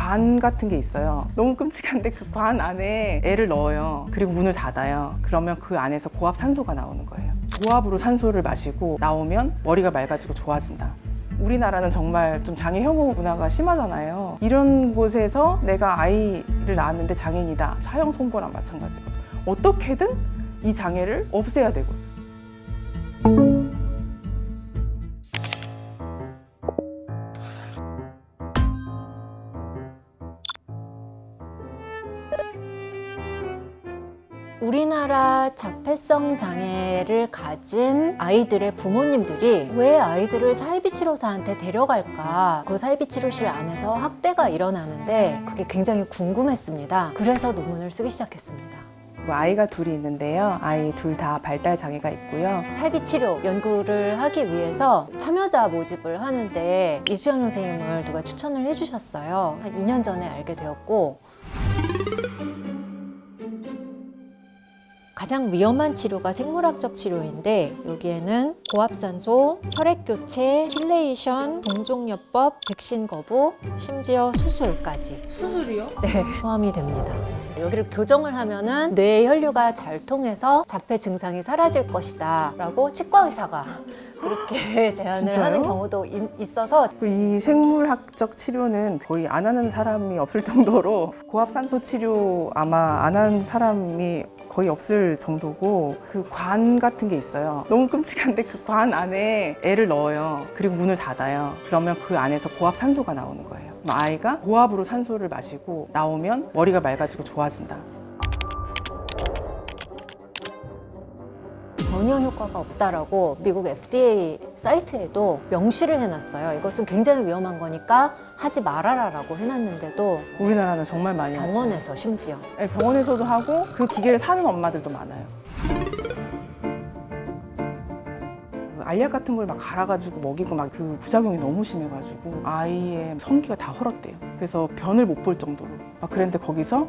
관 같은 게 있어요. 너무 끔찍한데 그 관 안에 애를 넣어요. 그리고 문을 닫아요. 그러면 그 안에서 고압 산소가 나오는 거예요. 고압으로 산소를 마시고 나오면 머리가 맑아지고 좋아진다. 우리나라는 정말 좀 장애 혐오 문화가 심하잖아요. 이런 곳에서 내가 아이를 낳았는데 장애인이다. 사형 선고랑 마찬가지거든. 어떻게든 이 장애를 없애야 되거든. 우리나라 자폐성 장애를 가진 아이들의 부모님들이 왜 아이들을 사이비치료사한테 데려갈까? 그 사이비치료실 안에서 학대가 일어나는데 그게 굉장히 궁금했습니다. 그래서 논문을 쓰기 시작했습니다. 아이가 둘이 있는데요. 아이 둘 다 발달 장애가 있고요. 사이비치료 연구를 하기 위해서 참여자 모집을 하는데 이수연 선생님을 누가 추천을 해주셨어요. 한 2년 전에 알게 되었고, 가장 위험한 치료가 생물학적 치료인데 여기에는 고압산소, 혈액교체, 킬레이션, 동종요법, 백신 거부, 심지어 수술까지. 수술이요? 네, 포함이 됩니다. 여기를 교정을 하면은 뇌의 혈류가 잘 통해서 자폐 증상이 사라질 것이다 라고 치과 의사가 그렇게 제안을 진짜요? 하는 경우도 있어서 이 생물학적 치료는 거의 안 하는 사람이 없을 정도로 고압산소 치료 아마 안 하는 사람이 거의 없을 정도고 그 관 같은 게 있어요. 너무 끔찍한데 그 관 안에 애를 넣어요. 그리고 문을 닫아요. 그러면 그 안에서 고압산소가 나오는 거예요. 아이가 고압으로 산소를 마시고 나오면 머리가 맑아지고 좋아진다. 전혀 효과가 없다라고 미국 FDA 사이트에도 명시를 해놨어요. 이것은 굉장히 위험한 거니까 하지 말아라라고 해놨는데도 우리나라는 정말 많이 하죠. 병원에서 심지어 네, 병원에서도 하고 그 기계를 사는 엄마들도 많아요. 알약 같은 걸 막 갈아가지고 먹이고 막 그 부작용이 너무 심해가지고 아이의 성기가 다 헐었대요. 그래서 변을 못 볼 정도로. 막 그랬는데 거기서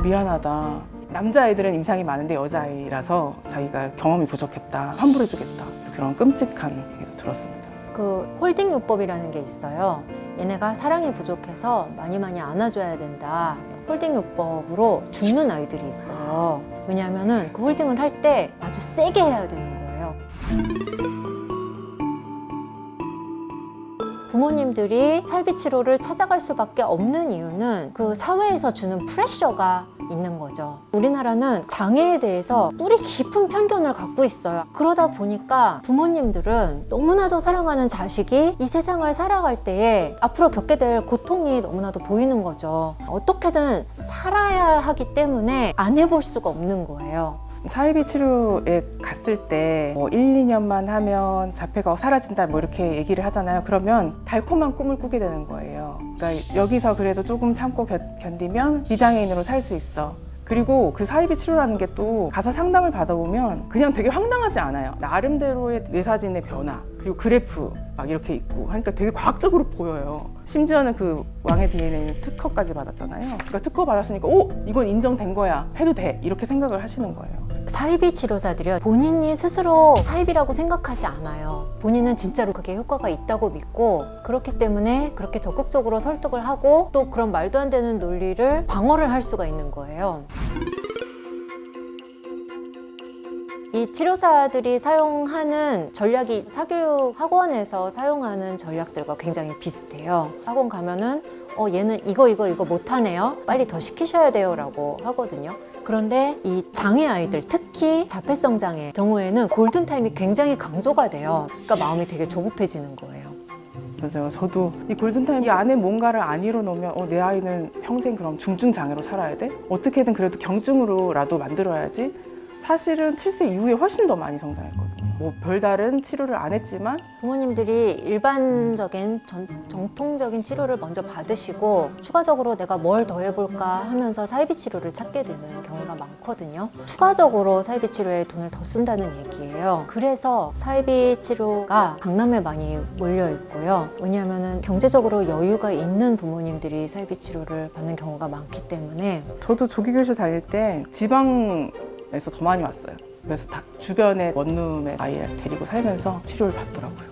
미안하다. 남자아이들은 임상이 많은데 여자아이라서 자기가 경험이 부족했다. 환불해주겠다. 그런 끔찍한 얘기도 들었습니다. 그 홀딩 요법이라는 게 있어요. 얘네가 사랑이 부족해서 많이 안아줘야 된다. 홀딩 요법으로 죽는 아이들이 있어요. 왜냐하면은 그 홀딩을 할 때 아주 세게 해야 되는 거예요. 부모님들이 사이비치료를 찾아갈 수밖에 없는 이유는 그 사회에서 주는 프레셔가 있는 거죠. 우리나라는 장애에 대해서 뿌리 깊은 편견을 갖고 있어요. 그러다 보니까 부모님들은 너무나도 사랑하는 자식이 이 세상을 살아갈 때에 앞으로 겪게 될 고통이 너무나도 보이는 거죠. 어떻게든 살아야 하기 때문에 안 해볼 수가 없는 거예요. 사이비 치료에 갔을 때 1, 2년만 하면 자폐가 사라진다 이렇게 얘기를 하잖아요. 그러면 달콤한 꿈을 꾸게 되는 거예요. 그러니까 여기서 그래도 조금 참고 견디면 비장애인으로 살 수 있어. 그리고 그 사이비 치료라는 게 또 가서 상담을 받아보면 그냥 되게 황당하지 않아요. 나름대로의 뇌사진의 변화 그리고 그래프 막 이렇게 있고 하니까 되게 과학적으로 보여요. 심지어는 그 왕의 DNA는 특허까지 받았잖아요. 그러니까 특허 받았으니까 이건 인정된 거야. 해도 돼. 이렇게 생각을 하시는 거예요. 사이비 치료사들이 본인이 스스로 사이비라고 생각하지 않아요. 본인은 진짜로 그게 효과가 있다고 믿고 그렇기 때문에 그렇게 적극적으로 설득을 하고 또 그런 말도 안 되는 논리를 방어를 할 수가 있는 거예요. 이 치료사들이 사용하는 전략이 사교육 학원에서 사용하는 전략들과 굉장히 비슷해요. 학원 가면은 얘는 이거 못하네요. 빨리 더 시키셔야 돼요 라고 하거든요. 그런데 이 장애 아이들, 특히 자폐성 장애 경우에는 골든타임이 굉장히 강조가 돼요. 그러니까 마음이 되게 조급해지는 거예요. 맞아요. 저도 이 골든타임 이 안에 뭔가를 안 이뤄놓으면 내 아이는 평생 그럼 중증장애로 살아야 돼? 어떻게든 그래도 경증으로라도 만들어야지. 사실은 7세 이후에 훨씬 더 많이 성장했거든요. 별다른 치료를 안 했지만 부모님들이 일반적인 정통적인 치료를 먼저 받으시고 추가적으로 내가 뭘 더 해볼까 하면서 사이비 치료를 찾게 되는 경우가 많거든요. 추가적으로 사이비 치료에 돈을 더 쓴다는 얘기예요. 그래서 사이비 치료가 강남에 많이 몰려 있고요. 왜냐하면 경제적으로 여유가 있는 부모님들이 사이비 치료를 받는 경우가 많기 때문에. 저도 조기교실 다닐 때 지방에서 더 많이 왔어요. 그래서 다 주변에 원룸에 아이를 데리고 살면서 치료를 받더라고요.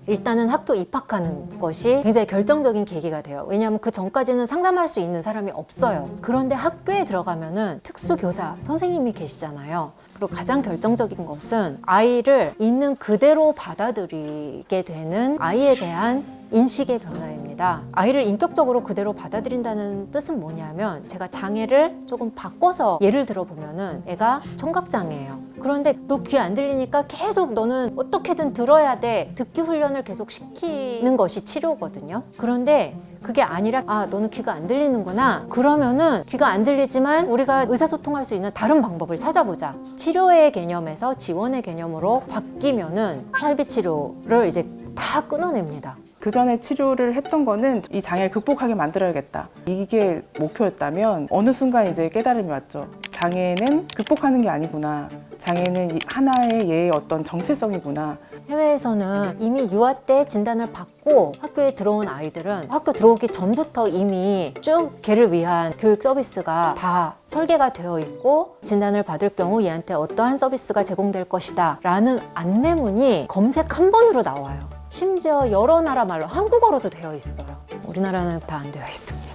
일단은 학교 입학하는 것이 굉장히 결정적인 계기가 돼요. 왜냐하면 그 전까지는 상담할 수 있는 사람이 없어요. 그런데 학교에 들어가면은 특수교사 선생님이 계시잖아요. 그리고 가장 결정적인 것은 아이를 있는 그대로 받아들이게 되는 아이에 대한 인식의 변화입니다. 아이를 인격적으로 그대로 받아들인다는 뜻은 뭐냐면, 제가 장애를 조금 바꿔서 예를 들어보면은 애가 청각장애예요. 그런데 너 귀 안 들리니까 계속 너는 어떻게든 들어야 돼. 듣기 훈련을 계속 시키는 것이 치료거든요. 그런데 그게 아니라, 아, 너는 귀가 안 들리는구나. 그러면은 귀가 안 들리지만 우리가 의사소통할 수 있는 다른 방법을 찾아보자. 치료의 개념에서 지원의 개념으로 바뀌면은 사이비 치료를 이제 다 끊어냅니다. 그 전에 치료를 했던 거는 이 장애를 극복하게 만들어야겠다. 이게 목표였다면 어느 순간 이제 깨달음이 왔죠. 장애는 극복하는 게 아니구나. 장애는 하나의 얘의 어떤 정체성이구나. 해외에서는 이미 유아 때 진단을 받고 학교에 들어온 아이들은 학교 들어오기 전부터 이미 쭉 걔를 위한 교육 서비스가 다 설계가 되어 있고, 진단을 받을 경우 얘한테 어떠한 서비스가 제공될 것이다 라는 안내문이 검색 한 번으로 나와요. 심지어 여러 나라 말로, 한국어로도 되어 있어요. 우리나라는 다 안 되어 있습니다.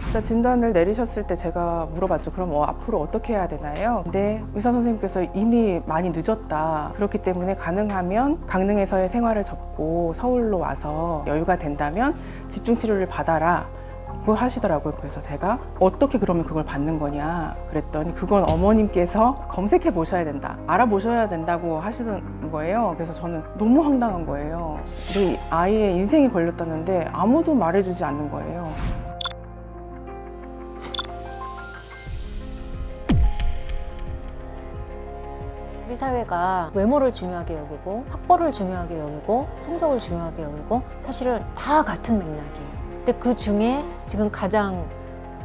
일단 진단을 내리셨을 때 제가 물어봤죠. 그럼 앞으로 어떻게 해야 되나요? 근데 의사 선생님께서 이미 많이 늦었다. 그렇기 때문에 가능하면 강릉에서의 생활을 접고 서울로 와서 여유가 된다면 집중 치료를 받아라. 그거 하시더라고요. 그래서 제가 어떻게 그러면 그걸 받는 거냐 그랬더니, 그건 어머님께서 검색해 보셔야 된다, 알아보셔야 된다고 하시는 거예요. 그래서 저는 너무 황당한 거예요. 우리 아이의 인생이 걸렸다는데 아무도 말해주지 않는 거예요. 우리 사회가 외모를 중요하게 여기고 학벌을 중요하게 여기고 성적을 중요하게 여기고, 사실은 다 같은 맥락이에요. 근데 그 중에 지금 가장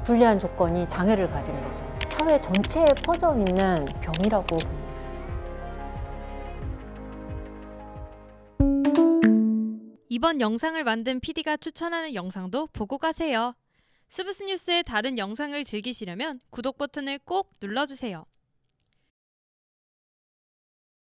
불리한 조건이 장애를 가진 거죠. 사회 전체에 퍼져 있는 병이라고 봅니다. 이번 영상을 만든 PD가 추천하는 영상도 보고 가세요. 스브스 뉴스의 다른 영상을 즐기시려면 구독 버튼을 꼭 눌러주세요.